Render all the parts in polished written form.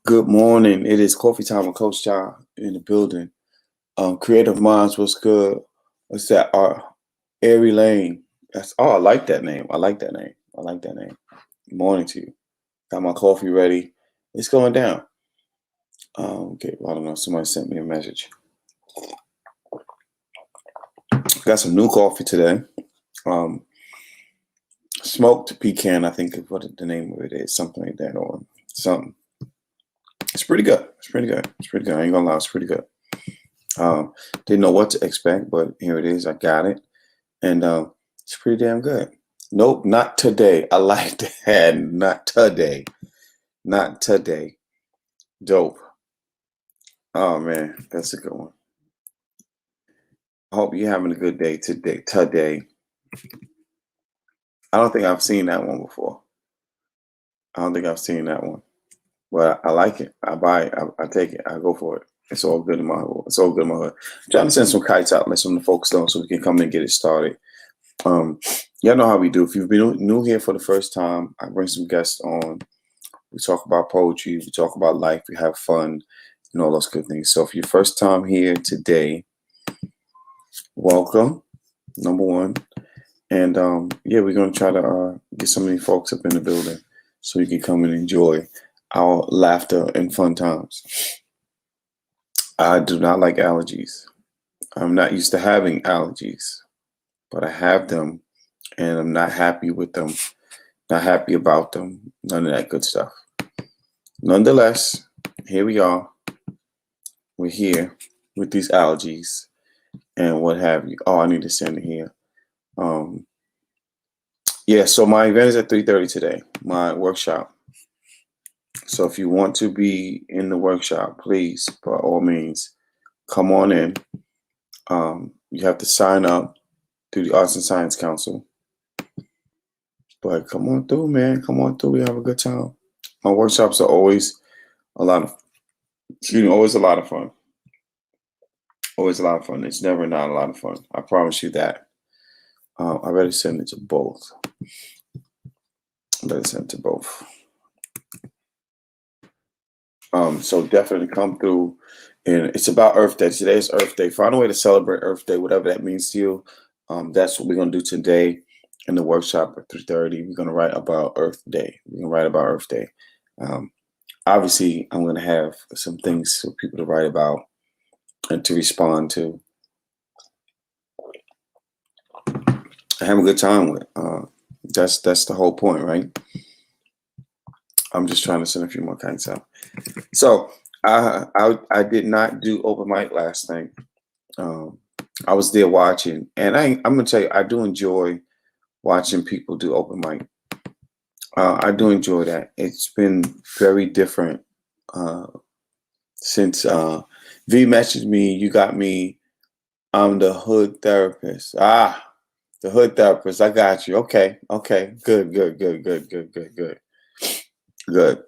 Good morning. It is coffee time with Coach Jah in the building. Creative Minds, what's good? What's that? Airy Lane. I like that name. I like that name. I like that name. Good morning to you. Got my coffee ready. It's going down. Okay, well, I don't know. Somebody sent me a message. Got some new coffee today. Um, Smoked pecan, I think is what the name of it is. Something like that, or something. It's pretty good. It's pretty good. It's pretty good. I ain't gonna lie. It's pretty good. Didn't know what to expect, but here it is. I got it. And it's pretty damn good. Nope, not today. I like that. Not today. Not today. Dope. Oh man, that's a good one. I hope you're having a good day today. Today. I don't think I've seen that one before. I don't think I've seen that one. But I like it. I buy it. I take it. I go for it. It's all good in my hood. It's all good in my hood. I'm trying to send some kites out, let some of the folks know so we can come and get it started. Um, y'all know how we do. If you've been new here for the first time, I bring some guests on. We talk about poetry, we talk about life, we have fun, and all those good things. So if your first time here today, welcome, number one. And yeah, we're gonna try to get some of these folks up in the building so you can come and enjoy our laughter and fun times. I do not like allergies. I'm not used to having allergies, but I have them and I'm not happy with them, not happy about them, none of that good stuff. Nonetheless, here we are. We're here with these allergies and what have you. Oh, I need to send it here. Yeah, so my event is at 3:30 today, my workshop. So if you want to be in the workshop, please, by all means, come on in. You have to sign up through the Arts and Science Council. But come on through, man. Come on through. We have a good time. My workshops are always a lot of, always a lot of fun. Always a lot of fun. It's never not a lot of fun. I promise you that. I better send it to both. So definitely come through. And it's about Earth Day. Today is Earth Day. Find a way to celebrate Earth Day, whatever that means to you. That's what we're gonna do today in the workshop at 3:30. We're gonna write about Earth Day. We're gonna write about Earth Day. Obviously, I'm gonna have some things for people to write about and to respond to. I have a good time with. That's the whole point, right? I'm just trying to send a few more kinds out. So I did not do open mic last night. I was there watching, and I'm gonna tell you, I do enjoy watching people do open mic. I do enjoy that. It's been very different since V messaged me. You got me. I'm the hood therapist. The hood therapist. I got you. Okay. Good.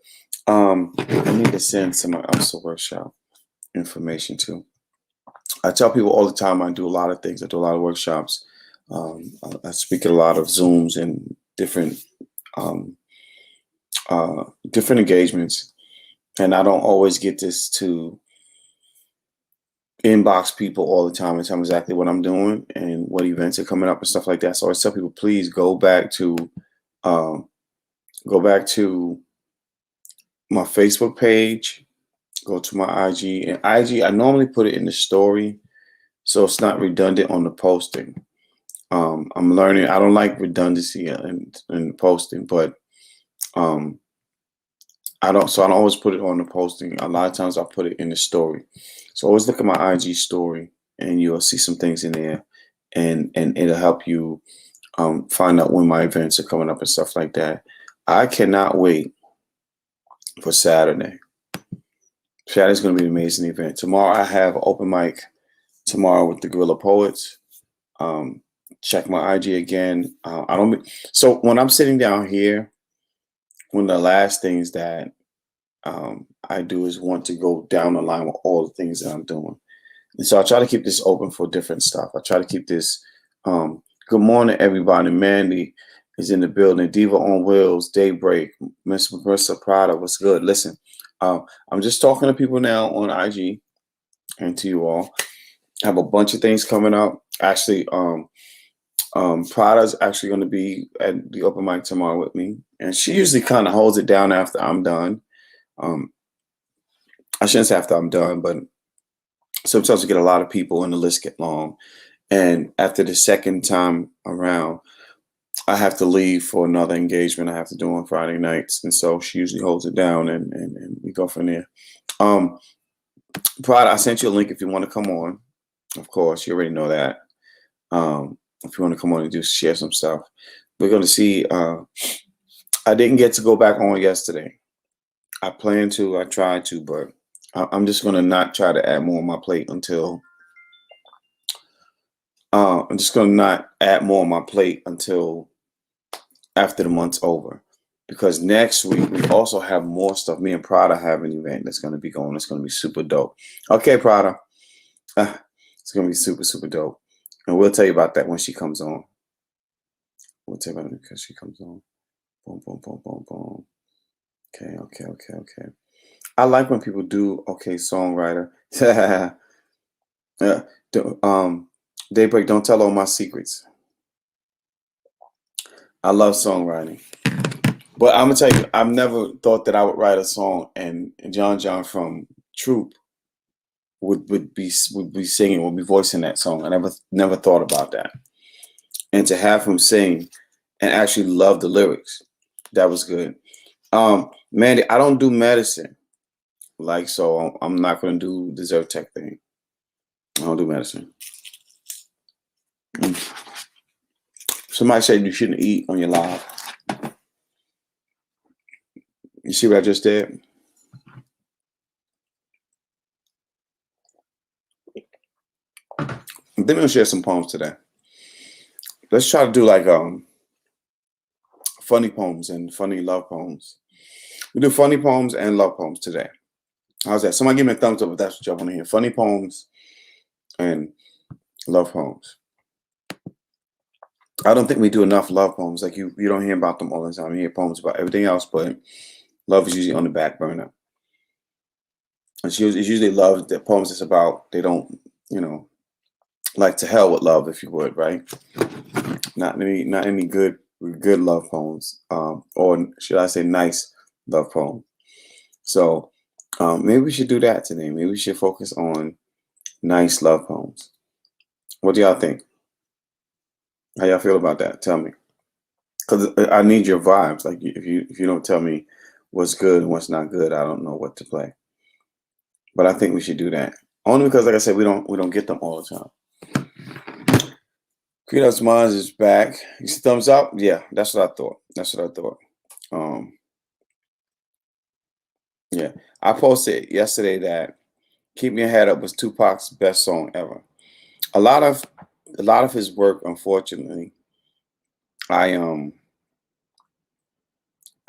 I need to send someone else a workshop information to. I tell people all the time I do a lot of things. I do a lot of workshops. I speak at a lot of Zooms and different different engagements, and I don't always get this to inbox people all the time and tell them exactly what I'm doing and what events are coming up and stuff like that. So I tell people, please go back to my Facebook page, go to my IG. And IG, I normally put it in the story, so it's not redundant on the posting. I'm learning. I don't like redundancy in posting, but I don't always put it on the posting. A lot of times I put it in the story. So always look at my IG story, and you'll see some things in there, and it'll help you find out when my events are coming up and stuff like that. I cannot wait for Saturday. Saturday's going to be an amazing event. Tomorrow I have open mic tomorrow with the Guerrilla Poets. Check my IG again. So when I'm sitting down here, one of the last things that I do is want to go down the line with all the things that I'm doing. And so I try to keep this open for different stuff. I try to keep this. Good morning, everybody. Mandy is in the building. Diva on Wheels, Daybreak, Miss Marissa Prada. What's good? Listen, I'm just talking to people now on IG and to you all. I have a bunch of things coming up. Actually, Prada's actually going to be at the open mic tomorrow with me, and she usually kind of holds it down after I'm done. Um, I shouldn't say after I'm done, but sometimes we get a lot of people and the list get long. And after the second time around, I have to leave for another engagement I have to do on Friday nights. And so she usually holds it down and we go from there. Um, Prada, I sent you a link if you want to come on. Of course, you already know that. If you want to come on and just share some stuff. We're going to see. I didn't get to go back on yesterday. I plan to, I tried to, but I'm just going to not try to add more on my plate until I'm just going to not add more on my plate until after the month's over. Because next week we also have more stuff. Me and Prada have an event that's going to be going. It's going to be super dope. Okay, Prada. It's going to be super, super dope. And we'll tell you about that when she comes on. We'll tell you about it because she comes on. Boom, boom, boom, boom, boom. Okay. I like when people do okay, songwriter. Daybreak, don't tell all my secrets. I love songwriting. But I'm gonna tell you, I've never thought that I would write a song and John from Troop would be singing, would be voicing that song. I never thought about that. And to have him sing and actually love the lyrics, that was good. Mandy, I don't do medicine. Like, so I'm not gonna do the Zyrtec thing. I don't do medicine. Somebody said you shouldn't eat on your live. You see what I just did? Then we'll share some poems today. Let's try to do like funny poems and funny love poems. We do funny poems and love poems today. How's that? Somebody give me a thumbs up if that's what y'all want to hear. Funny poems and love poems. I don't think we do enough love poems. Like you don't hear about them all the time. You hear poems about everything else, but love is usually on the back burner. It's usually love, the poems that's about, they don't, like to hell with love, if you would, right? Not any good love poems, or should I say nice love poem. So maybe we should do that today. Maybe we should focus on nice love poems. What do y'all think? How y'all feel about that? Tell me, because I need your vibes. Like if you don't tell me what's good and what's not good, I don't know what to play. But I think we should do that. Only because, like I said, we don't get them all the time. CoachJahSmalls is back. You see thumbs up? Yeah, that's what I thought. Yeah, I posted yesterday that "Keep Your Head Up" was Tupac's best song ever. A lot of his work, unfortunately, I'm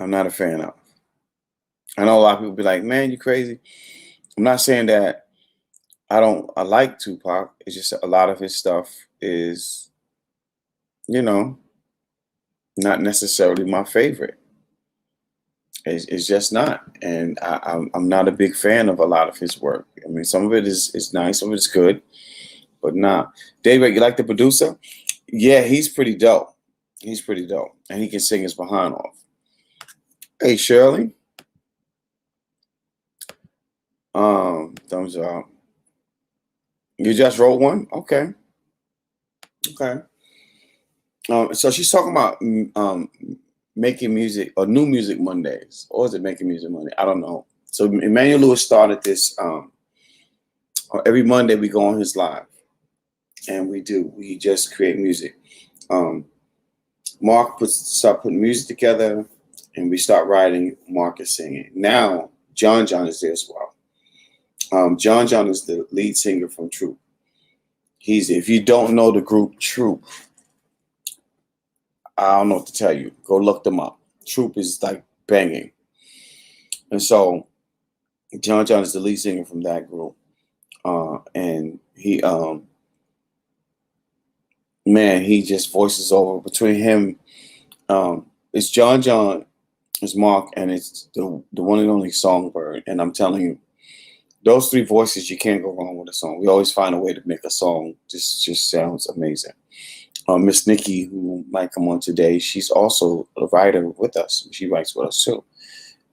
not a fan of. I know a lot of people be like, "Man, you crazy." I'm not saying that I like Tupac. It's just a lot of his stuff is, not necessarily my favorite. It's just not, and I'm not a big fan of a lot of his work. I mean, some of it is nice, some of it's good, but nah. David, you like the producer? Yeah, he's pretty dope. He's pretty dope, and he can sing his behind off. Hey, Shirley. Thumbs up. You just wrote one? Okay. So she's talking about making music or new music Mondays, or is it making music Monday? I don't know. So Emmanuel Lewis started this. Every Monday we go on his live, and we just create music. Mark start putting music together, and we start writing. Mark is singing. Now John is there as well. John is the lead singer from Troop. If you don't know the group Troop, I don't know what to tell you. Go look them up. Troop is like banging. And so John is the lead singer from that group. And he he just voices over between him. It's John It's Mark, and it's the one and only Songbird. And I'm telling you, those three voices, you can't go wrong with a song. We always find a way to make a song just sounds amazing. Miss Nikki, who might come on today, she's also a writer with us. She writes with us too,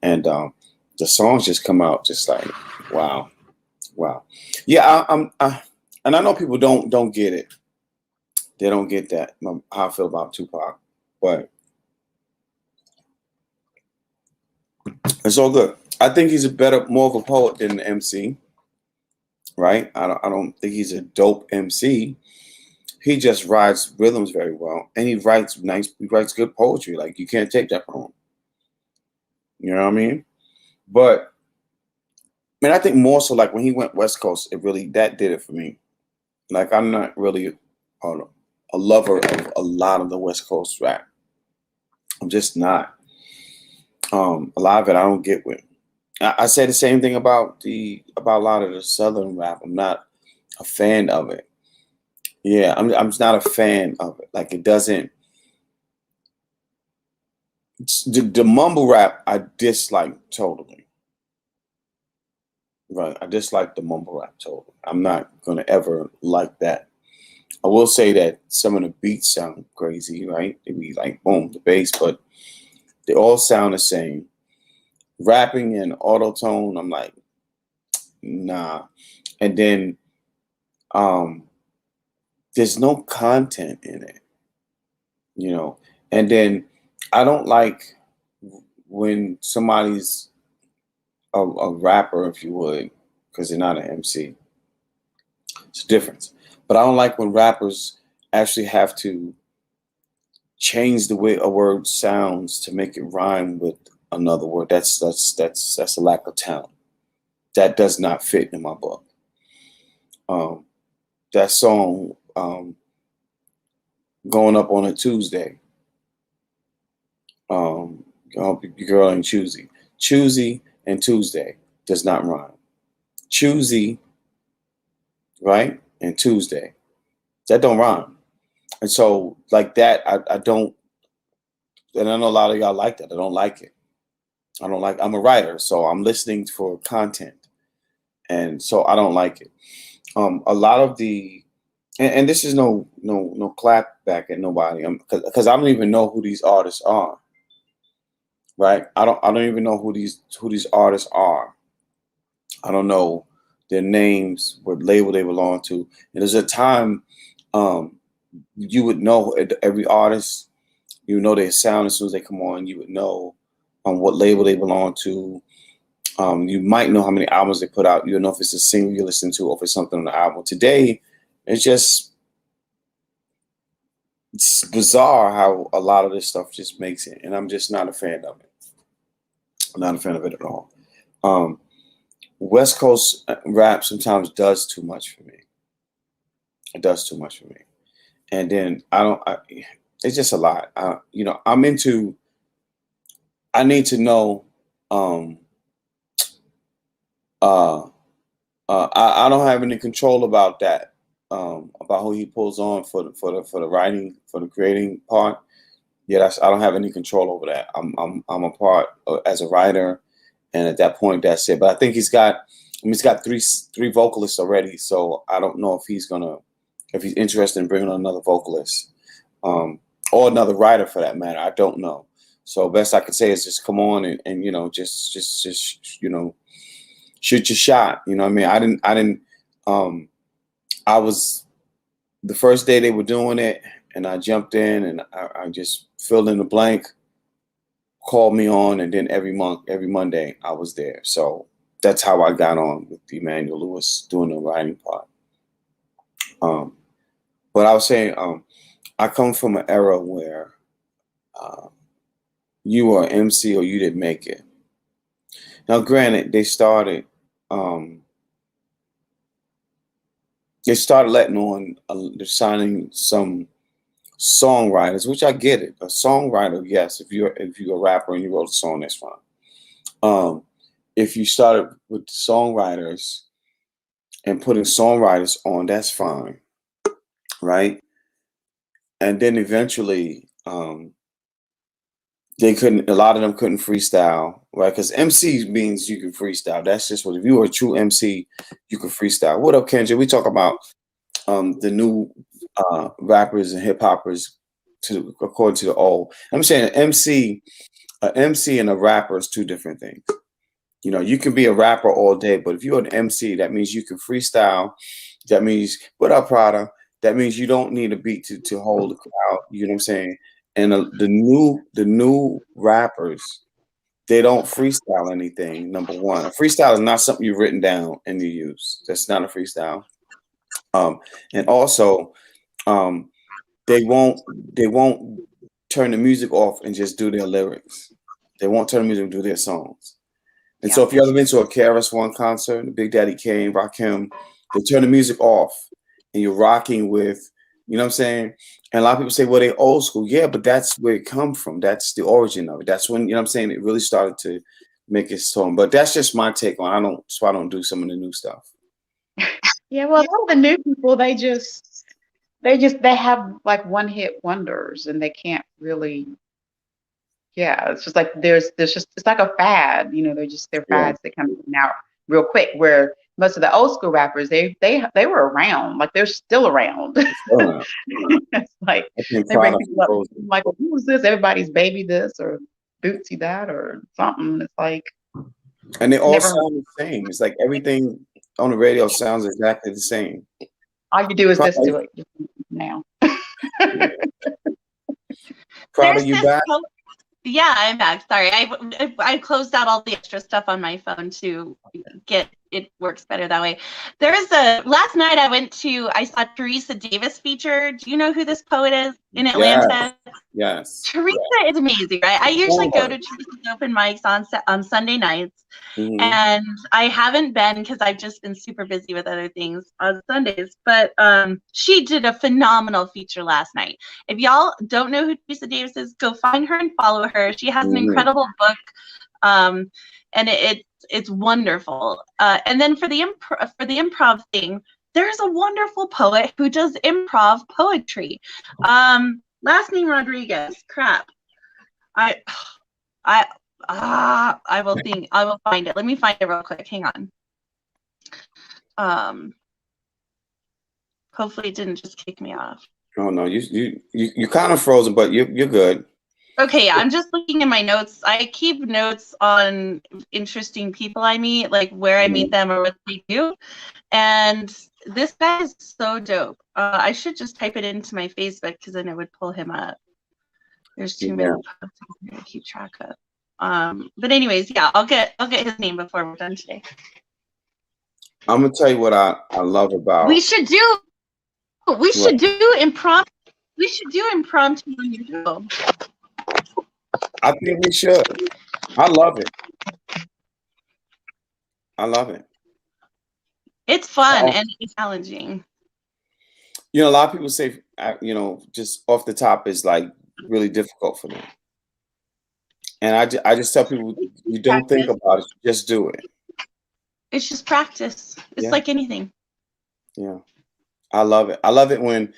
and the songs just come out just like wow, wow. Yeah, and I know people don't get it. They don't get that how I feel about Tupac, but it's all good. I think he's more of a poet than an MC, right? I don't think he's a dope MC. He just writes rhythms very well, and he writes nice. He writes good poetry. Like you can't take that from him. You know what I mean? But I mean, I think more so like when he went West Coast, it really that did it for me. Like I'm not really a lover of a lot of the West Coast rap. I'm just not. A lot of it I don't get with. I say the same thing about a lot of the Southern rap. I'm not a fan of it. Yeah, I'm just not a fan of it. Like it doesn't. The mumble rap I dislike totally. Right, I dislike the mumble rap totally. I'm not gonna ever like that. I will say that some of the beats sound crazy, right? They be like boom, the bass, but they all sound the same. Rapping and auto tone, I'm like, nah. And then um there's no content in it, you know. And then I don't like when somebody's a rapper, if you would, because they're not an MC. It's a difference. But I don't like when rappers actually have to change the way a word sounds to make it rhyme with another word. That's a lack of talent. That does not fit in my book. Um, that song, going up on a Tuesday. Um, your girl ain't choosy. Choosy and Tuesday does not rhyme. Choosy, right? And Tuesday. That don't rhyme. And so like that, I don't, and I know a lot of y'all like that. I don't like it. I'm a writer, so I'm listening for content. And so I don't like it. A lot of and this is no clap back at nobody, because I don't even know who these artists are, right? I don't even know who these artists are. I don't know their names, what label they belong to. And there's a time um, you would know every artist. You would know their sound as soon as they come on. You would know what label they belong to. You might know how many albums they put out. You know if it's a single you listen to or if it's something on the album. Today, it's bizarre how a lot of this stuff just makes it, and I'm just not a fan of it. I'm not a fan of it at all. Um, West Coast rap sometimes does too much for me. It does too much for me, and then I don't. It's just a lot. I'm into. I need to know. Um, uh, I don't have any control about that. About who he pulls on for the writing for the creating part. Yeah, I don't have any control over that. I'm a part as a writer, and at that point, that's it. But I think he's got three vocalists already. So I don't know if he's interested in bringing on another vocalist, or another writer for that matter. I don't know. So best I could say is just come on and just shoot your shot. You know what I mean? I didn't. Um, I was the first day they were doing it, and I jumped in and I just filled in the blank, called me on, and then every Monday, I was there. So that's how I got on with Emmanuel Lewis doing the writing part. Um, but I was saying, I come from an era where uh, you were an MC or you didn't make it. Now, granted, um, they started letting on, they're signing some songwriters, which I get it. A songwriter, yes, if you're a rapper and you wrote a song, that's fine. If you started with songwriters and putting songwriters on, that's fine, right? And then eventually, They couldn't. A lot of them couldn't freestyle, right? Because MC means you can freestyle. That's just what. If you were a true MC, you could freestyle. What up, Kendra? We talk about the new rappers and hip hoppers to according to the old. I'm saying an MC and a rapper is two different things. You know, you can be a rapper all day, but if you're an MC, that means you can freestyle. That means what up, Prada? That means you don't need a beat to hold the crowd. You know what I'm saying? And the new rappers, they don't freestyle anything. Number one, a freestyle is not something you've written down and you use. That's not a freestyle. And also, um, they won't turn the music off and just do their lyrics. They won't turn the music and do their songs. And Yeah. so, if you ever been to a KRS-One concert, the Big Daddy Kane, Rakim, they turn the music off, and you're rocking with, you know what I'm saying? And a lot of people say, well, they old school. Yeah, but that's where it come from. That's the origin of it. That's when, you know what I'm saying, it really started to make its tone. But that's just my take on it. That's why I don't do some of the new stuff. Yeah, well, a lot of the new people, they have like one hit wonders and they can't really, yeah, it's just like there's just it's like a fad, you know, they're Yeah. fads that come in out real quick where most of the old school rappers they were around, like they're still around. So, It's like I think they bring product people up frozen. like, well, who is this? Everybody's baby this or Bootsy that or something. It's like And they all never sound the same. It's like everything on the radio sounds exactly the same. all you do is this Product, to it just now. yeah. Product, There's you this back? Yeah, I'm back. Sorry, I closed out all the extra stuff on my phone to get it works better that way. Last night I saw Teresa Davis feature. Do you know who this poet is in Yes, Atlanta? yes. Teresa is amazing, right? I usually go to Yes. Teresa's open mics on Sunday nights, Mhm. and I haven't been because I've just been super busy with other things on Sundays. But she did a phenomenal feature last night. If y'all don't know who Teresa Davis is, go find her and follow her. She has an Mhm. incredible book, and it's wonderful. And then for the improv thing, there's a wonderful poet who does improv poetry. Last name Rodriguez. Crap. I will find it. Let me find it real quick. Hang on. Hopefully it didn't just kick me off. Oh no, you kind of frozen, but you're good. Okay, yeah, I'm just looking in my notes. I keep notes on interesting people I meet, like where I meet them or what they do. And this guy is so dope. I should just type it into my Facebook because then it would pull him up. There's too many posts to keep track of. But anyways, yeah, I'll get his name before we're done today. I'm gonna tell you what I love about. We should do impromptu. We should do impromptu on your show. I think we should. I love it. I love it. It's fun and it's challenging. You know, a lot of people say, you know, just off the top is like really difficult for them. And I just tell people, you don't think about it, just do it. It's just practice. It's like anything. Yeah, I love it. I love it when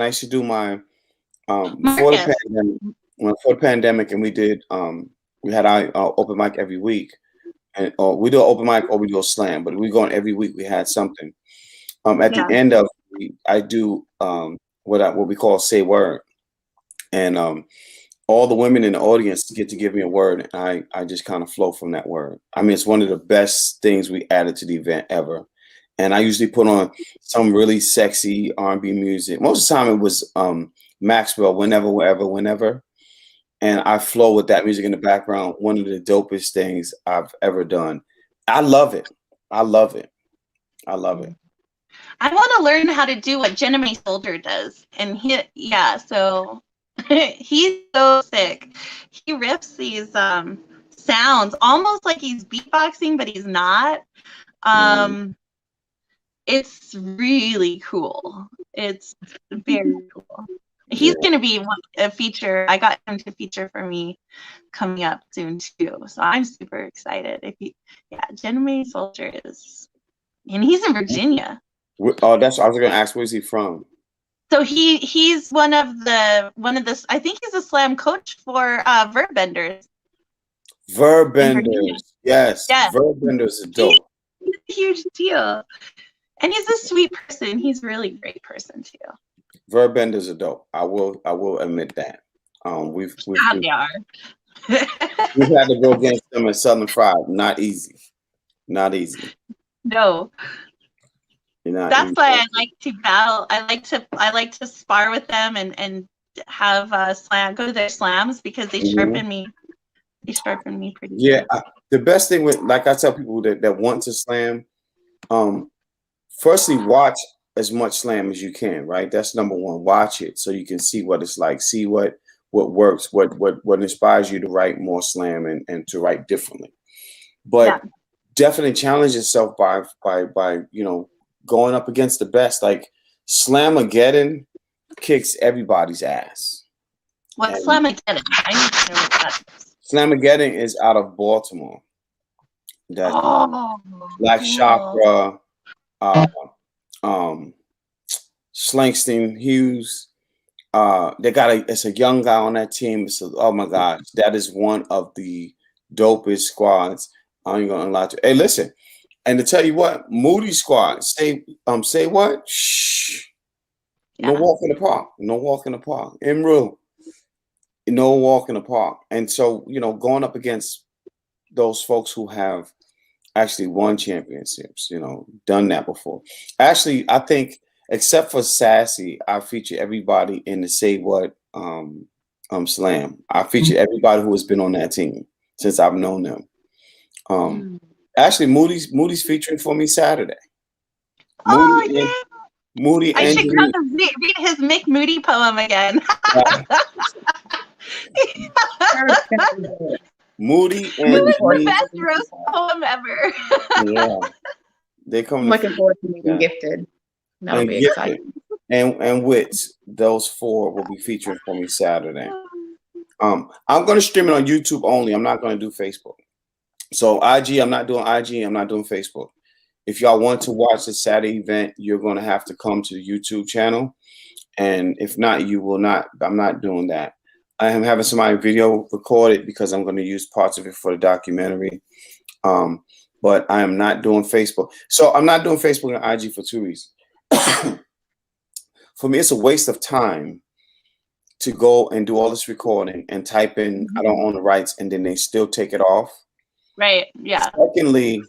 I used to do my before the pandemic, and we did we had our open mic every week, and we do an open mic or we do a slam, but we going every week. We had something. At the end of I do what we call say word, and all the women in the audience get to give me a word, and I just kind of flow from that word. I mean, it's one of the best things we added to the event ever. And I usually put on some really sexy R&B music. Most of the time it was Maxwell, whenever, wherever, whenever. And I flow with that music in the background. One of the dopest things I've ever done. I love it. I love it. I love it. I want to learn how to do what Jenny Soldier does. And so he's so sick. He rips these sounds almost like he's beatboxing, but he's not. It's really cool. It's very cool. He's going to be a feature. I got him to feature for me coming up soon too. So I'm super excited. Jenny Soldier is, and he's in Virginia. Oh, I was going to ask, where's he from? So he's one of the I think he's a slam coach for Verbbenders. Verbbenders, yes, Yeah. Verbbenders are dope. He's a huge deal. And he's a sweet person. He's a really great person too. Verbbenders are dope. I will admit that. We've They are. we've had to go against them at Southern Fried. Not easy. Not easy. No. That's why I like to battle. I like to spar with them and have go to their slams because they sharpen me. They sharpen me pretty good. The best thing with, like I tell people that want to slam, firstly watch as much slam as you can, right? That's number one. Watch it so you can see what it's like, see what works, what inspires you to write more slam and to write differently. But definitely challenge yourself by going up against the best. Like Slamageddon kicks everybody's ass. What's Slamageddon? I need to know what that is. Slamageddon is out of Baltimore. That Black Chakra, Slangston Hughes. It's a young guy on that team. Oh my gosh, that is one of the dopest squads. I ain't gonna lie to you. Hey, listen, and to tell you what, Moody squad, say what? Shh. No walk in the park. No walk in the park. In real. No walk in the park. And so, going up against those folks who have actually won championships, done that before. Actually, I think except for Sassy, I feature everybody in the Say What slam. I feature everybody who has been on that team since I've known them. Actually, Moody's featuring for me Saturday. Moody I should come to read his Mick Moody poem again. Moody and the best roast poem ever. Yeah, they come. I'm looking forward to being gifted. That'll be exciting. And Wits, those four will be featuring for me Saturday. I'm going to stream it on YouTube only. I'm not going to do Facebook. So IG, I'm not doing IG. I'm not doing Facebook. If y'all want to watch the Saturday event, you're going to have to come to the YouTube channel. And if not, you will not. I'm not doing that. I am having somebody video recorded because I'm going to use parts of it for the documentary. But I am not doing Facebook. So I'm not doing Facebook and IG for two reasons. For me, it's a waste of time to go and do all this recording and type in, I don't own the rights, and then they still take it off. Right. Yeah. Secondly,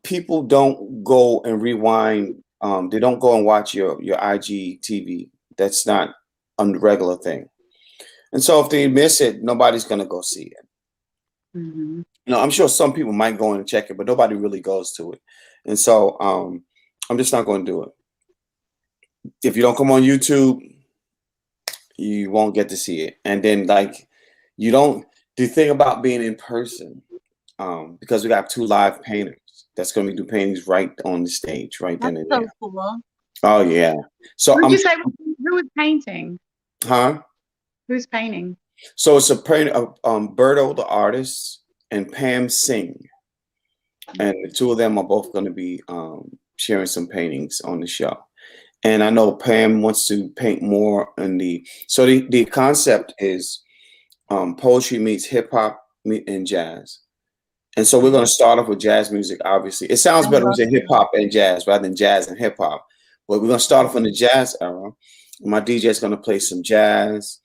people don't go and rewind. They don't go and watch your IG TV. That's not a regular thing. And so if they miss it, nobody's going to go see it. Mm-hmm. I'm sure some people might go in and check it, but nobody really goes to it. And so I'm just not going to do it. If you don't come on YouTube, you won't get to see it. And then the thing about being in person, because we got 2 live painters that's going to do paintings right on the stage, right then and there. That's so cool. Oh yeah. So who is painting? Huh? Who's painting? So it's a painting of Berto the artist and Pam Singh, and the two of them are both going to be sharing some paintings on the show. And I know Pam wants to paint more in the concept is poetry meets hip hop and jazz. And so we're going to start off with jazz music, obviously. It sounds better when we say hip hop and jazz rather than jazz and hip hop. But we're going to start off in the jazz era. My DJ is going to play some jazz.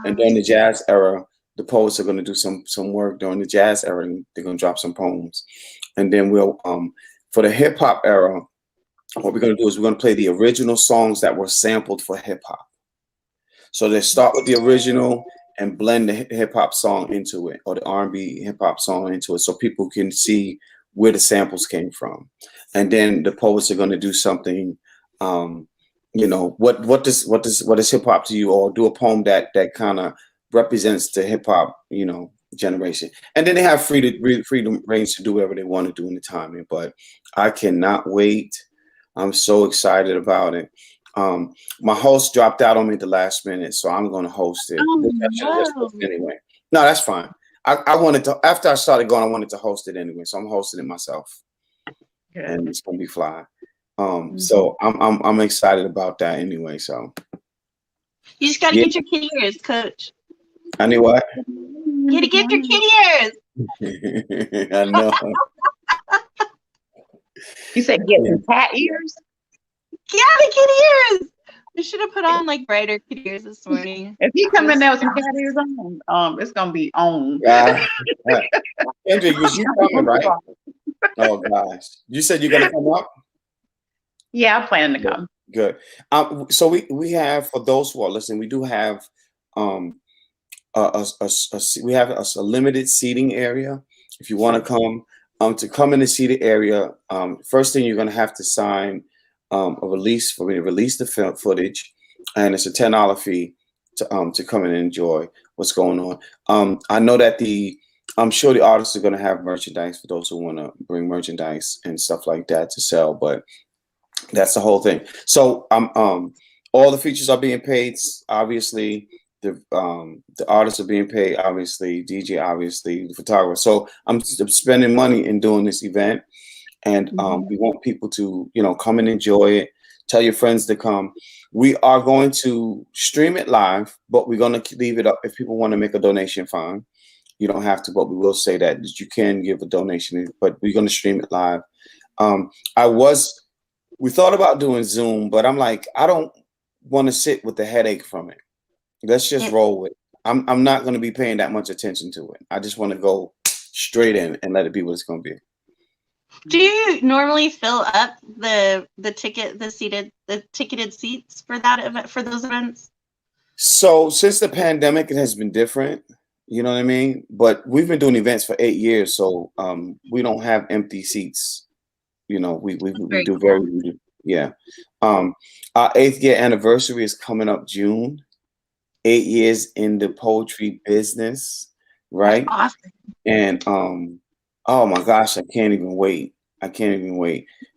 And during the jazz era, the poets are going to do some work during the jazz era. And they're going to drop some poems. And then we'll, for the hip hop era, what we're going to do is we're going to play the original songs that were sampled for hip hop. So they start with the original and blend the hip hop song into it, or the R&B hip hop song into it, so people can see where the samples came from. And then the poets are going to do something, what is hip hop to you, or do a poem that kind of represents the hip hop, generation. And then they have freedom range to do whatever they want to do in the timing. But I cannot wait. I'm so excited about it. My host dropped out on me at the last minute, so I'm going to host it. Anyway. No, that's fine. I wanted to, after I started going, I wanted to host it anyway, so I'm hosting it myself. And it's going to be fly. So I'm excited about that anyway. So You just gotta yeah, get your kitty ears, Coach. I knew what. You gotta get your kitty ears. I know. You said get some cat ears? Yeah, the kitty ears. I should have put on like brighter kitty ears this morning. If you come in there with some cat ears on, it's gonna be on. Kendra, was you coming, right? Oh gosh, you said you're gonna come up. Yeah, I plan to come. Good. So we have, for those who are listening, we do have we have a limited seating area. If you want to come in the seated area, first thing you're going to have to sign a release for me to release the film footage, and it's a $10 fee to come and enjoy what's going on. I know that I'm sure the artists are going to have merchandise for those who want to bring merchandise and stuff like that to sell, but that's the whole thing. So all the features are being paid, obviously. The artists are being paid, obviously. DJ, obviously. The photographer. So I'm spending money in doing this event, and we want people to, come and enjoy it. Tell your friends to come. We are going to stream it live, but we're going to leave it up. If people want to make a donation, fine. You don't have to, but we will say that you can give a donation, but we're going to stream it live. We thought about doing Zoom, but I'm like, I don't want to sit with the headache from it. Let's just roll with it. I'm not going to be paying that much attention to it. I just want to go straight in and let it be what it's going to be. Do you normally fill up the ticketed seats for that event, for those events? So since the pandemic, it has been different. You know what I mean? But we've been doing events for 8 years, so we don't have empty seats. We do very yeah. Our 8th year anniversary is coming up June. 8 years in the poetry business, right? That's awesome. And oh my gosh, I can't even wait.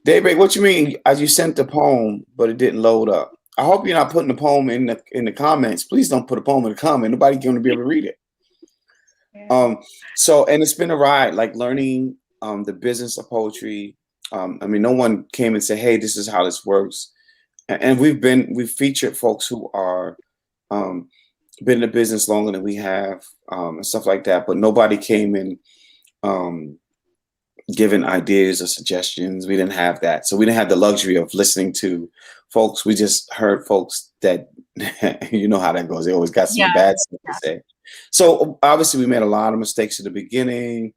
Daybreak, what you mean? You sent the poem, but it didn't load up. I hope you're not putting the poem in the comments. Please don't put a poem in the comment. Nobody's going to be able to read it. Yeah. So, and it's been a ride, like learning the business of poetry. No one came and said, "Hey, this is how this works." And we've featured folks who are been in the business longer than we have, and stuff like that. But nobody came in giving ideas or suggestions. We didn't have that. So we didn't have the luxury of listening to folks. We just heard folks that, you know how that goes. They always got some bad stuff to say. So obviously we made a lot of mistakes at the beginning.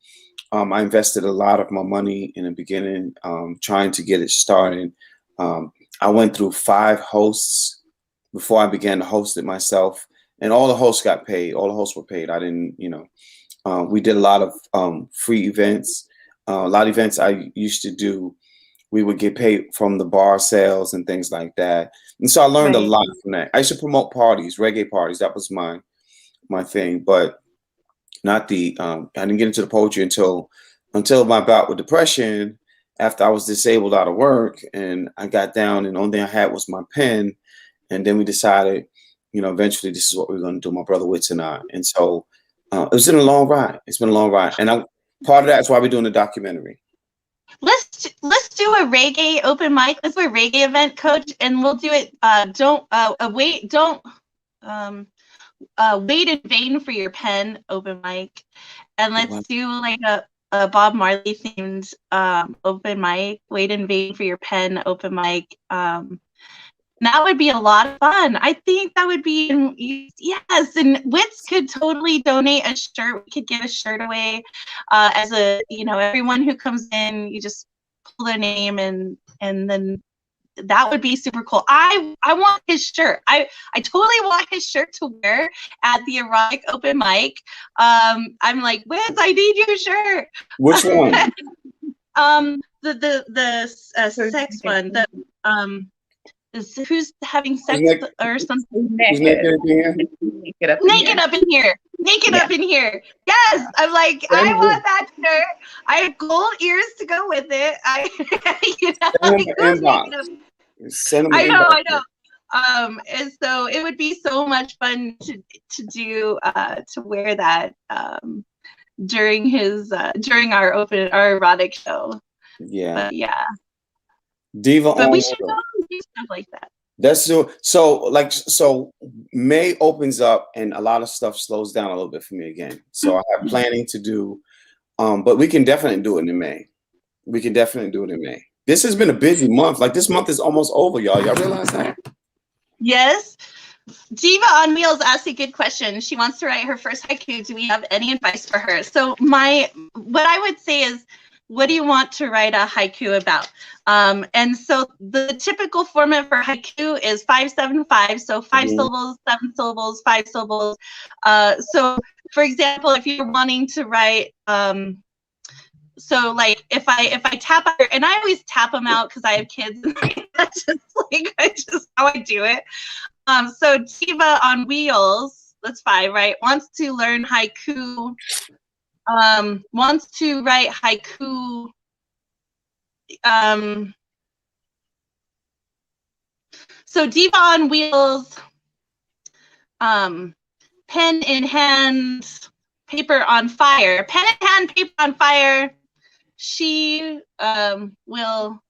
I invested a lot of my money in the beginning, trying to get it started. I went through 5 hosts before I began to host it myself, and all the hosts got paid. All the hosts were paid. I didn't, we did a lot of free events. A lot of events I used to do, we would get paid from the bar sales and things like that. And so I learned a lot from that. I used to promote parties, reggae parties. That was my thing, but not the, I didn't get into the poetry until my bout with depression, after I was disabled out of work, and I got down, and the only thing I had was my pen. And then we decided, eventually this is what we're going to do, my brother Witz and I. And so it's been a long ride. It's been a long ride. And part of that is why we're doing the documentary. Let's do a reggae open mic. Let's do a reggae event, Coach, and we'll do it. Don't wait in vain for your pen open mic, and let's do like a Bob Marley themed open mic. Wait in vain for your pen open mic. That would be a lot of fun. I think that would be, yes. And Wits could totally donate a shirt. We could give a shirt away as everyone who comes in, you just pull their name, and then that would be super cool. I want his shirt. I totally want his shirt to wear at the erotic open mic. I'm like, Wits, I need your shirt. Which one? The sex one. Who's having sex or something? Naked up in here. Up in here. Yes, I'm like, I want that shirt. I have gold ears to go with it. I know. And so it would be so much fun to do to wear that during our erotic show. Yeah. Yeah. Diva But on we should go Wheels. and do stuff like that. That's so May opens up and a lot of stuff slows down a little bit for me again. So I have planning to do, but we can definitely do it in May. We can definitely do it in May. This has been a busy month. Like this month is almost over, y'all. Y'all realize that? Yes. Diva on Wheels asked a good question. She wants to write her first haiku. Do we have any advice for her? So what I would say is, what do you want to write a haiku about? And so the typical format for haiku is 5-7-5. So 5 syllables, 7 syllables, 5 syllables. So for example, if you're wanting to write, so like if I tap out, and I always tap them out because I have kids. That's just how I do it. So Diva on Wheels, that's 5, right? Wants to learn haiku. Wants to write haiku. So Diva on Wheels, pen in hand, paper on fire. Pen in hand, paper on fire. She will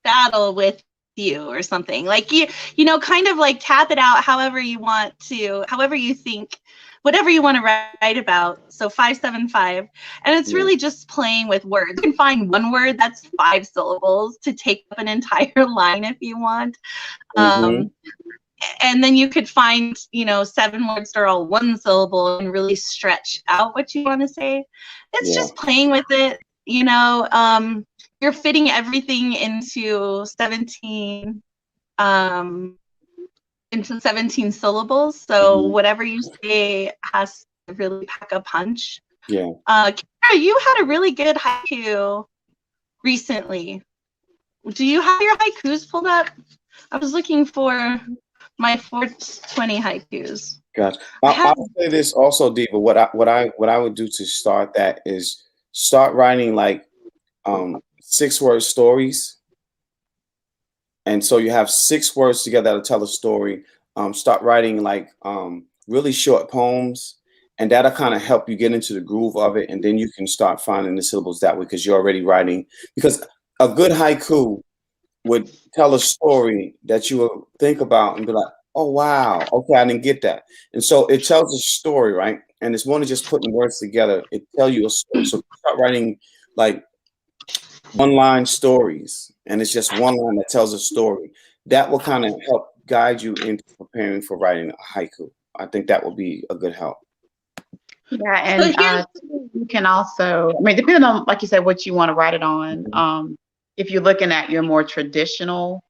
battle with you or something, like you know, kind of like tap it out however you want to, however you think, whatever you want to write about. So 5-7-5, and it's really just playing with words. You can find one word that's 5 syllables to take up an entire line if you want. And then you could find, you know, 7 words that are all 1 syllable and really stretch out what you want to say. It's just playing with it, you know. You're fitting everything into 17 syllables. So whatever you say has to really pack a punch. Yeah. Kara, you had a really good haiku recently. Do you have your haikus pulled up? I was looking for my 420 haikus. Gotcha. I'll say this also, Diva. What I would do to start that is start writing like 6-word stories, and so you have 6 words together to tell a story. Start writing like really short poems, and that'll kind of help you get into the groove of it, and then you can start finding the syllables that way because you're already writing. Because a good haiku would tell a story that you will think about and be like, oh wow, okay, I didn't get that. And so it tells a story, right? And it's more than just putting words together. It tells you a story. So start writing like 1-line stories, and it's just 1 line that tells a story. That will kind of help guide you into preparing for writing a haiku. I think that will be a good help. Yeah, and you can also, I mean, depending on, like you said, what you want to write it on. If you're looking at your more traditional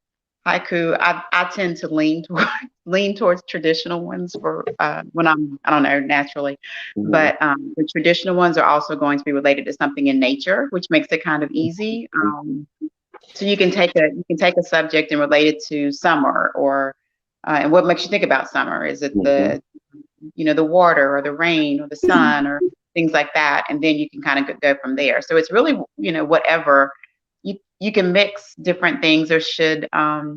haiku, I tend to lean towards traditional ones for when I don't know, naturally. But the traditional ones are also going to be related to something in nature, which makes it kind of easy. So you can take a subject and relate it to summer, or and what makes you think about summer? Is it the water or the rain or the sun or things like that? And then you can kind of go from there. So it's really, whatever. You can mix different things. Or should I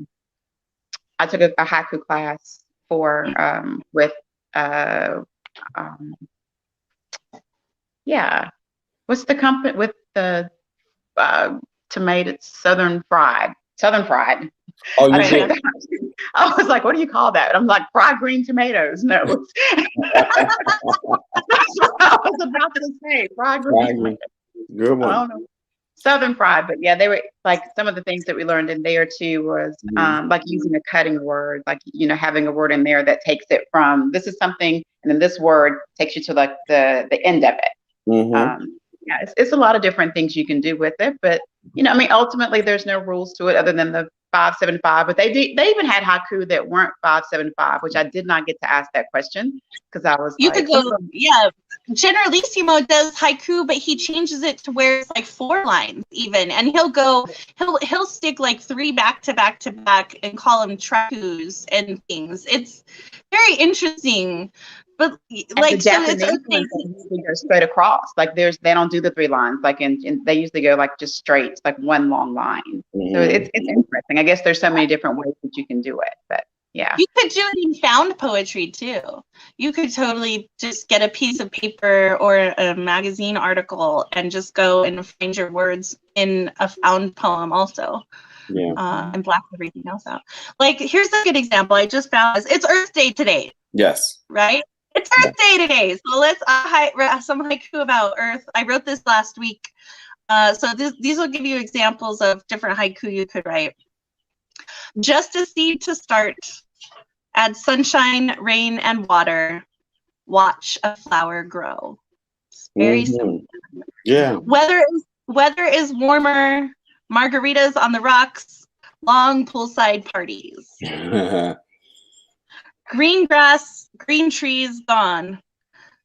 took a haiku class with what's the company with the tomato Southern Fried. Oh, you did? I was like, what do you call that? And I'm like, fried green tomatoes. No. That's what I was about to say. Fried green tomatoes. Good one. I don't know. Southern Fried, but yeah, they were like, some of the things that we learned in there too was like using a cutting word, like, having a word in there that takes it from this is something, and then this word takes you to like the end of it. Yeah, it's a lot of different things you can do with it, but I mean, ultimately there's no rules to it other than the 5-7-5. But they even had haiku that weren't 5-7-5, which I did not get to ask that question because I was could go, Generalissimo does haiku, but he changes it to where it's like 4 lines even, and he'll stick like 3 back to back to back and call them trackus and things. It's very interesting. But like, the Japanese ones usually go straight across. Like they don't do the 3 lines. Like in they usually go like just straight, like 1 long line. So it's interesting. I guess there's so many different ways that you can do it. But Yeah. You could do it in found poetry too. You could totally just get a piece of paper or a magazine article and just go and find your words in a found poem also. Yeah. And black everything else out. Like, here's a good example. I just found this. It's Earth Day today. Yes. Right? It's Earth Day today. So let's some haiku about Earth. I wrote this last week. So these will give you examples of different haiku you could write. Just a seed to start. Add sunshine, rain, and water. Watch a flower grow. It's very simple. Yeah. Weather is warmer. Margaritas on the rocks. Long poolside parties. Green grass, green trees gone.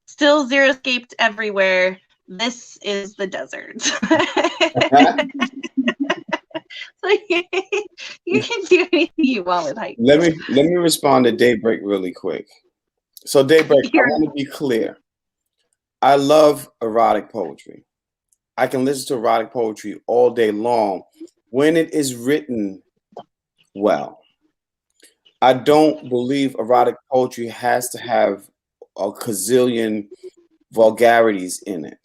Still xeriscaped everywhere. This is the desert. So you can do anything you want with haiku. Let me respond to Daybreak really quick. So Daybreak, I want to be clear. I love erotic poetry. I can listen to erotic poetry all day long when it is written well. I don't believe erotic poetry has to have a gazillion vulgarities in it.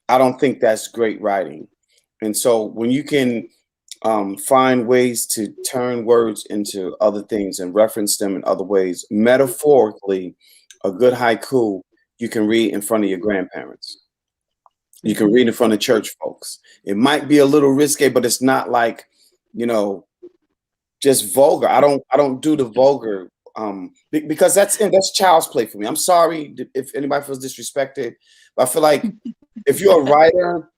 I don't think that's great writing. And so when you can find ways to turn words into other things and reference them in other ways, metaphorically, a good haiku you can read in front of your grandparents. You can read in front of church folks. It might be a little risque, but it's not like, just vulgar. I don't do the vulgar because that's child's play for me. I'm sorry if anybody feels disrespected, but I feel like if you're a writer,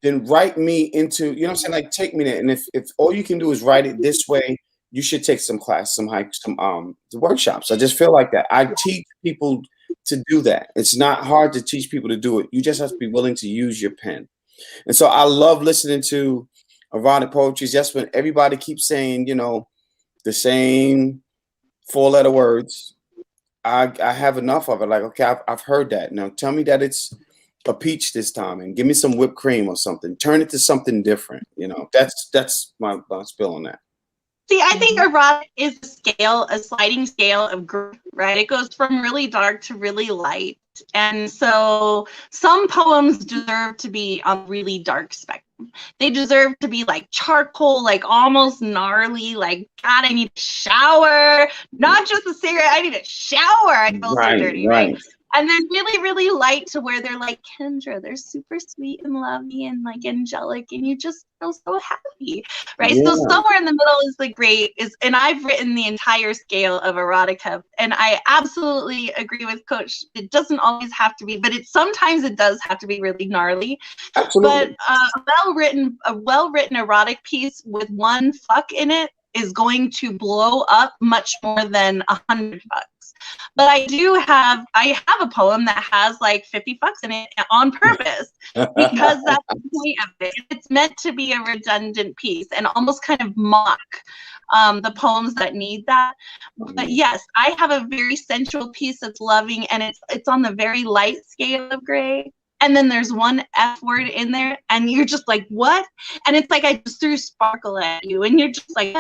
then write me into, you know what I'm saying? Like, take me there. And if all you can do is write it this way, you should take some class, some workshops. I just feel like that. I teach people to do that. It's not hard to teach people to do it. You just have to be willing to use your pen. And so I love listening to erotic poetry. Just when everybody keeps saying, the same 4-letter words, I have enough of it. Like, okay, I've heard that. Now tell me that it's a peach this time and give me some whipped cream or something. Turn it to something different. That's my spill on that. See, I think erotic is a sliding scale of growth, right? It goes from really dark to really light. And so some poems deserve to be on really dark spectrum. They deserve to be like charcoal, like almost gnarly, like, God, I need a shower. Not just a cigarette, I need a shower. I feel so dirty, right? And they're really, really light to where they're like, Kendra, they're super sweet and lovey and like angelic, and you just feel so happy, right? Yeah. So somewhere in the middle is the great and I've written the entire scale of erotica, and I absolutely agree with Coach. It doesn't always have to be, but sometimes it does have to be really gnarly. Absolutely. But a well-written erotic piece with one fuck in it is going to blow up much more than 100 fucks. But I have a poem that has like 50 fucks in it on purpose because that's the point of it. It's meant to be a redundant piece and almost kind of mock the poems that need that. But yes, I have a very sensual piece that's loving, and it's on the very light scale of gray. And then there's one F word in there, and you're just like, what? And it's like I just threw sparkle at you, and you're just like,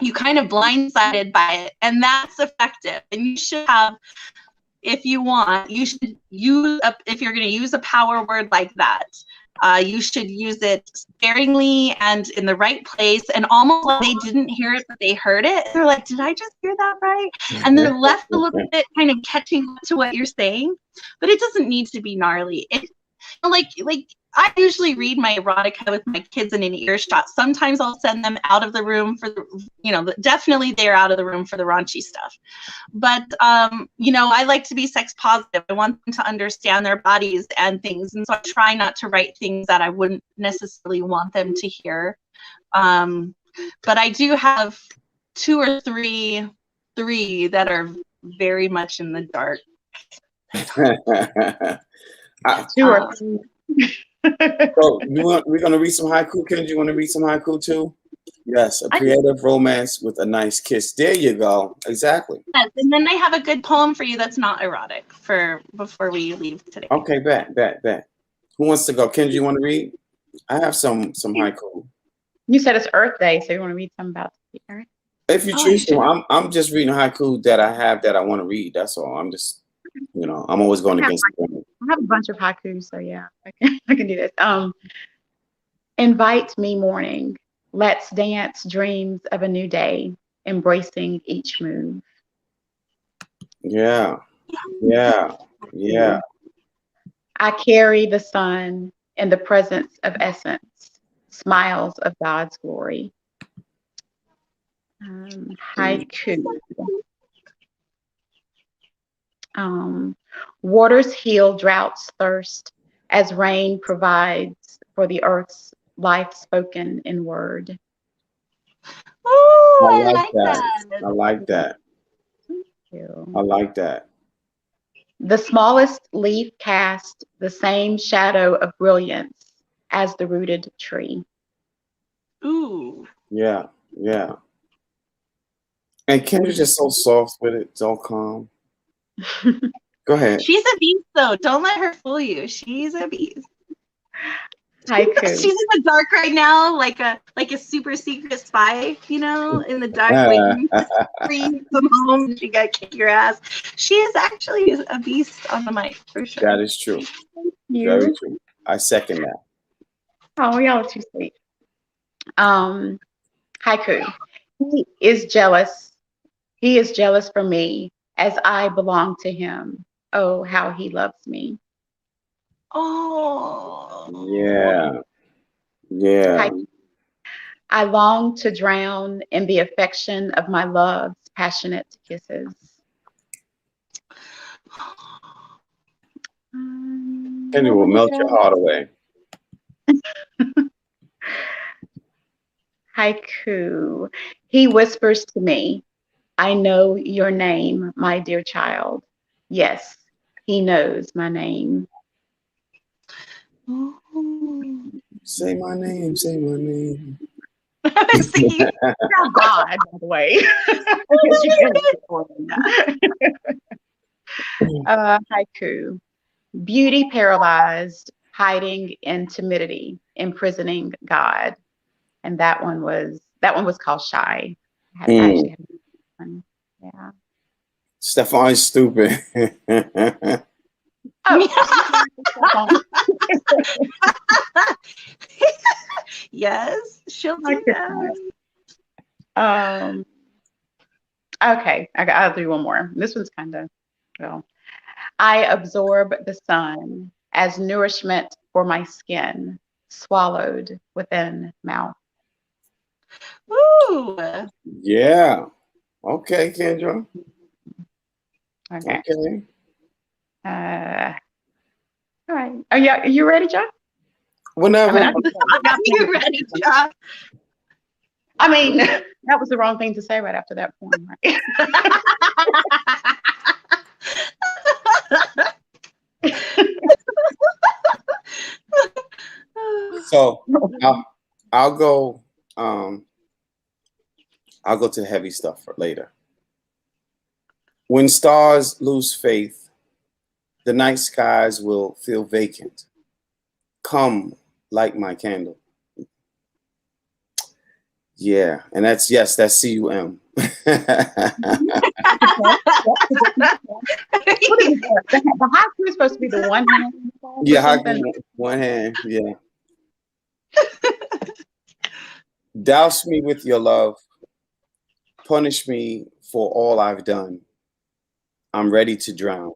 you kind of blindsided by it, and that's effective. And you should have, if you want, you should use if you're going to use a power word like that, you should use it sparingly and in the right place, and almost like they didn't hear it but they heard it. They're like, did I just hear that right? And they're left a little bit kind of catching up to what you're saying, but it doesn't need to be gnarly. It like I usually read my erotica with my kids in an earshot. Sometimes I'll send them out of the room for definitely they're out of the room for the raunchy stuff. But, I like to be sex positive. I want them to understand their bodies and things. And so I try not to write things that I wouldn't necessarily want them to hear. But I do have 2 or 3 that are very much in the dark. 2 or 3. So we're going to read some haiku. Ken, you want to read some haiku too? Yes, a creative romance with a nice kiss. There you go. Exactly. Yes, and then I have a good poem for you that's not erotic for before we leave today. Okay, bet. Who wants to go? Ken, do you want to read? I have some haiku. You said it's Earth Day, so you want to read something about the Earth? If you Oh, you choose to, should. I'm just reading haiku that I have that I want to read. That's all. I'm just, I'm always going I have, against the grain. I have a bunch of haikus, so yeah, I can do this. Invite me morning. Let's dance dreams of a new day, embracing each move. Yeah, yeah, yeah. I carry the sun in the presence of essence, smiles of God's glory. Haiku. Um, Waters heal droughts thirst as rain provides for the earth's life spoken in word. Oh, I I like like that. that. I like that. Thank you. I like that. The smallest leaf cast the same shadow of brilliance as the rooted tree. Ooh. Yeah, yeah. And Kendra's just so soft with it, so calm. Go ahead. She's a beast, though. Don't let her fool you. She's a beast. Haiku. She's in the dark right now, like a super secret spy, in the dark, waiting to free come home and she gotta kick your ass. She is actually a beast on the mic for sure. That is true. Very true. I second that. Oh, y'all are too sweet. Haiku. He is jealous. He is jealous for me as I belong to him. Oh, how he loves me. Oh. Yeah. Yeah. Haiku. I long to drown in the affection of my love's passionate kisses. Kendra will melt your heart away. Haiku. He whispers to me, I know your name, my dear child. Yes, he knows my name. Say my name, say my name. See? Oh God, by the way. Haiku. Beauty paralyzed, hiding in timidity, imprisoning God. And that one was called Shy. I actually had one. Yeah. Stefan is stupid. Oh. Yes, she'll do that. Okay, I'll do one more. This one's kind of, well, I absorb the sun as nourishment for my skin, swallowed within mouth. Ooh. Yeah. Okay, Kendra. Okay. Okay. All right. Are you ready, John? Whenever. Are you ready, John? I mean, that was the wrong thing to say right after that poem, right? So I'll go to the heavy stuff for later. When stars lose faith, the night skies will feel vacant. Come, light my candle. Yeah, and that's CUM. The haiku is supposed to be the one hand. Yeah, haiku, one hand. Yeah. Douse me with your love. Punish me for all I've done. I'm ready to drown.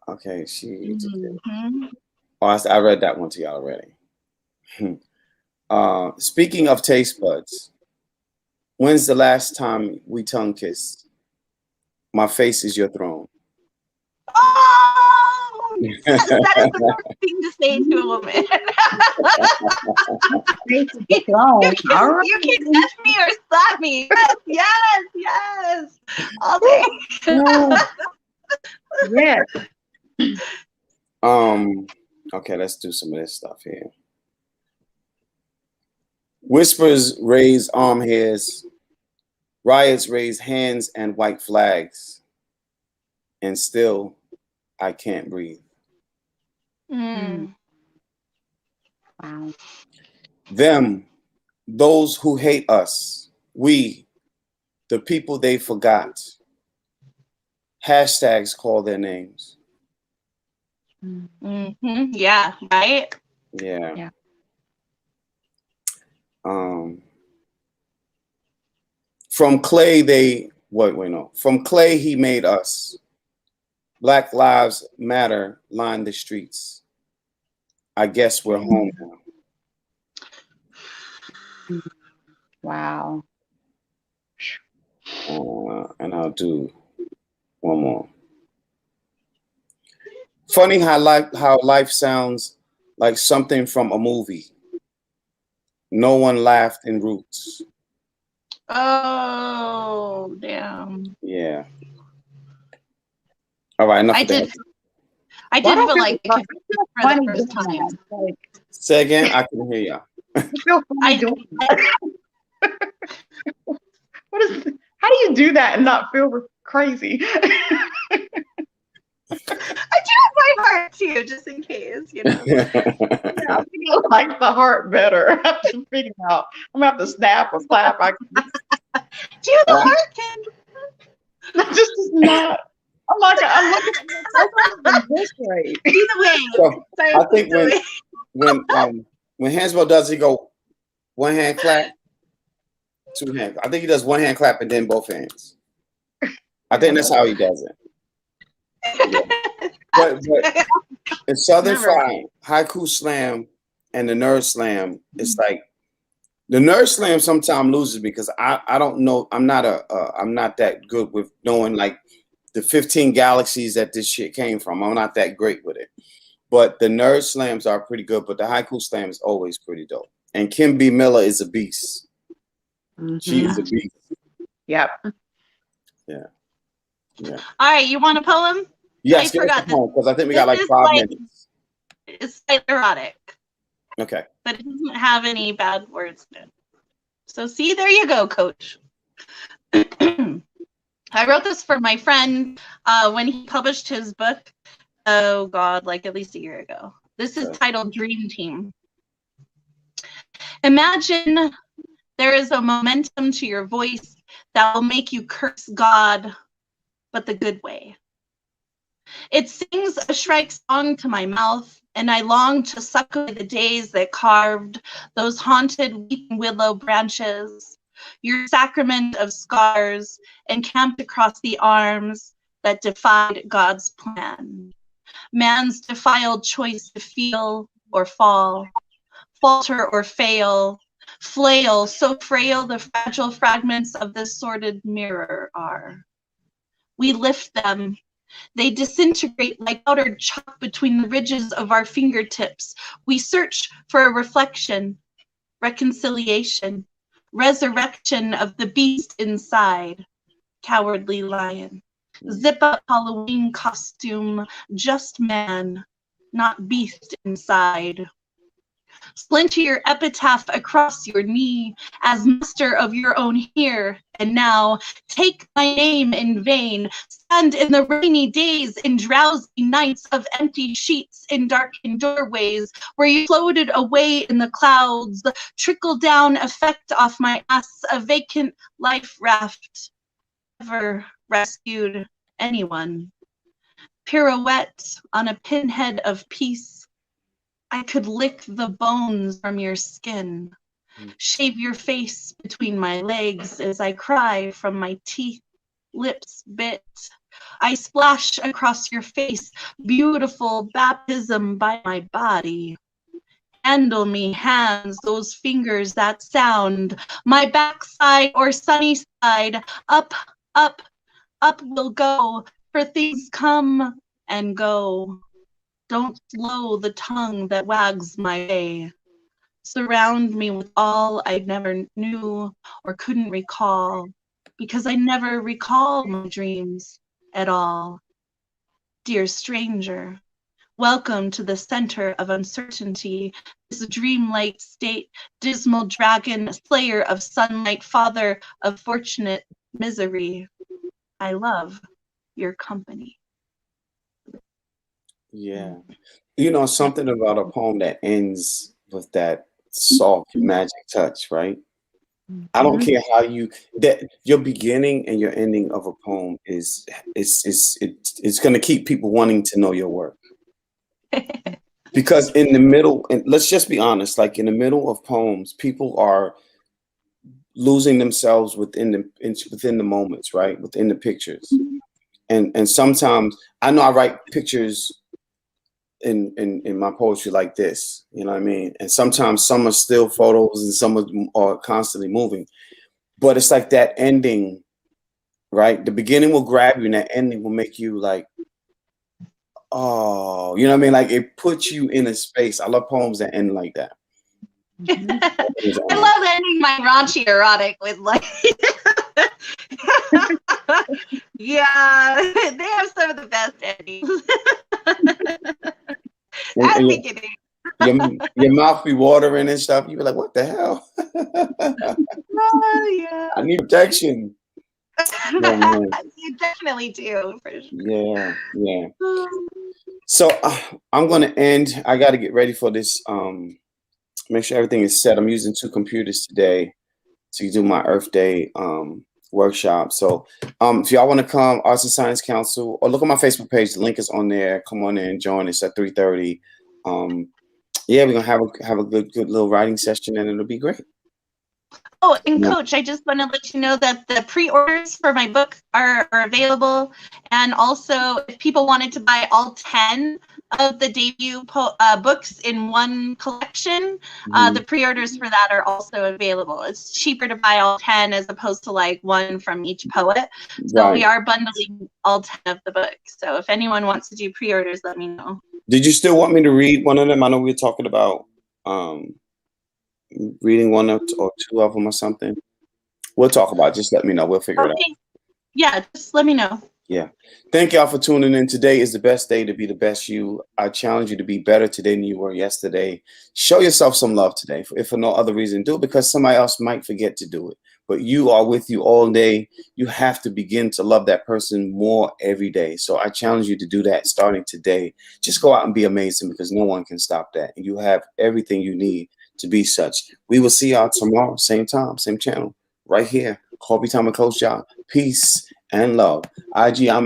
Okay, I read that one to y'all already. Speaking of taste buds, when's the last time we tongue kissed? My face is your throne. Oh, that is the perfect thing to say to a woman. You can touch me or slap me. Yes. All day. Yes. Okay, let's do some of this stuff here. Whispers raise arm hairs, riots raise hands and white flags, and still I can't breathe. Wow. Them those who hate us, we, the people they forgot. Hashtags call their names. Mm-hmm. Yeah, right? Yeah. Yeah. From clay from clay he made us. Black lives matter line the streets. I guess we're home now. Wow. And I'll do one more. Funny how life sounds like something from a movie. No one laughed in Roots. Oh, damn. Yeah. All right, enough I of that. I Why did don't feel like feel for the funny first doing time. that? Like, Say again, I can hear y'all. I feel funny I doing that. What is? How do you do that and not feel crazy? I do my heart too, just in case, you know. Yeah, I think I like the heart better. I have to figure out. I'm gonna have to snap or clap. I Do the heart, Ken. So, is not. I'm looking at this way. Do the wave. Sorry, I think the wave. when Hanswell does, he go one hand clap, two hands. I think he does one hand clap and then both hands. I think that's how he does it. Yeah. But in Southern Never. Fried, Haiku Slam and the Nerd Slam, it's like the Nerd Slam sometimes loses because I don't know. I'm not that good with knowing like the 15 galaxies that this shit came from. I'm not that great with it. But the Nerd Slams are pretty good, but the Haiku Slam is always pretty dope. And Kim B. Miller is a beast. She is a beast. Yep. Yeah. All right, you want a poem? Yes, I forgot this. because I think we got like 5 minutes. It's slightly erotic, Okay. but it doesn't have any bad words in it. So see, there you go, Coach. I wrote this for my friend when he published his book. Oh God, like at least a year ago. This is titled Dream Team. Imagine there is a momentum to your voice that will make you curse God, but the good way. It sings a Shrike song to my mouth, and I long to suck away the days that carved those haunted weeping willow branches, your sacrament of scars, encamped across the arms that defied God's plan. Man's defiled choice to feel or fall, falter or fail, flail, so frail the fragile fragments of this sordid mirror are. We lift them. They disintegrate like powdered chalk between the ridges of our fingertips. We search for a reflection, reconciliation, resurrection of the beast inside. Cowardly lion. Zip up Halloween costume, just man, not beast inside. Splinter your epitaph across your knee as master of your own here and now. Take my name in vain. Stand in the rainy days, in drowsy nights of empty sheets, in darkened doorways where you floated away in the clouds. Trickle down effect off my ass, a vacant life raft. Never rescued anyone. Pirouette on a pinhead of peace. I could lick the bones from your skin, shave your face between my legs as I cry from my teeth, lips bit. I splash across your face, beautiful baptism by my body. Handle me, hands, those fingers that sound, my backside or sunny side, up, up, up we'll go, for things come and go. Don't slow the tongue that wags my way. Surround me with all I never knew or couldn't recall, because I never recall my dreams at all. Dear stranger, welcome to the center of uncertainty, this dreamlike state, dismal dragon, slayer of sunlight, father of fortunate misery. I love your company. Yeah. You know, something about a poem that ends with that soft magic touch, right? I don't care how that your beginning and your ending of a poem it's going to keep people wanting to know your work. Because in the middle, and let's just be honest, like in the middle of poems, people are losing themselves within the moments, right? Within the pictures. And sometimes I know I write pictures in my poetry like this, you know what I mean? And sometimes some are still photos and some are constantly moving. But it's like that ending, right? The beginning will grab you and that ending will make you like, oh, you know what I mean? Like it puts you in a space. I love poems that end like that. I love ending my raunchy erotic with like, yeah, they have some of the best endings. At the beginning. Your mouth be watering and stuff. You be like, what the hell? Yeah. I need protection. You definitely do. For sure. Yeah. So I'm going to end. I got to get ready for this. Make sure everything is set. I'm using 2 computers today to do my Earth Day workshop. So if y'all want to come, Arts and Science Council, or look at my Facebook page. The link is on there. Come on in and join us at 3:30. Yeah, we're gonna have a good little writing session, and it'll be great. Oh, and Coach, I just want to let you know that the pre-orders for my book are available. And also, if people wanted to buy all 10 of the debut books in one collection, the pre-orders for that are also available. It's cheaper to buy all 10 as opposed to like one from each poet. So we are bundling all 10 of the books. So if anyone wants to do pre-orders, let me know. Did you still want me to read one of them? I know we were talking about reading one or 2 of them or something. We'll talk about it. Just let me know. We'll figure it out. Yeah, just let me know. Yeah. Thank y'all for tuning in. Today is the best day to be the best you. I challenge you to be better today than you were yesterday. Show yourself some love today. If for no other reason, do it because somebody else might forget to do it. But you are with you all day. You have to begin to love that person more every day. So I challenge you to do that starting today. Just go out and be amazing because no one can stop that. And you have everything you need to be such. We will see y'all tomorrow, same time, same channel, right here. Coffee Time with Coach Jah. Peace and love. I'm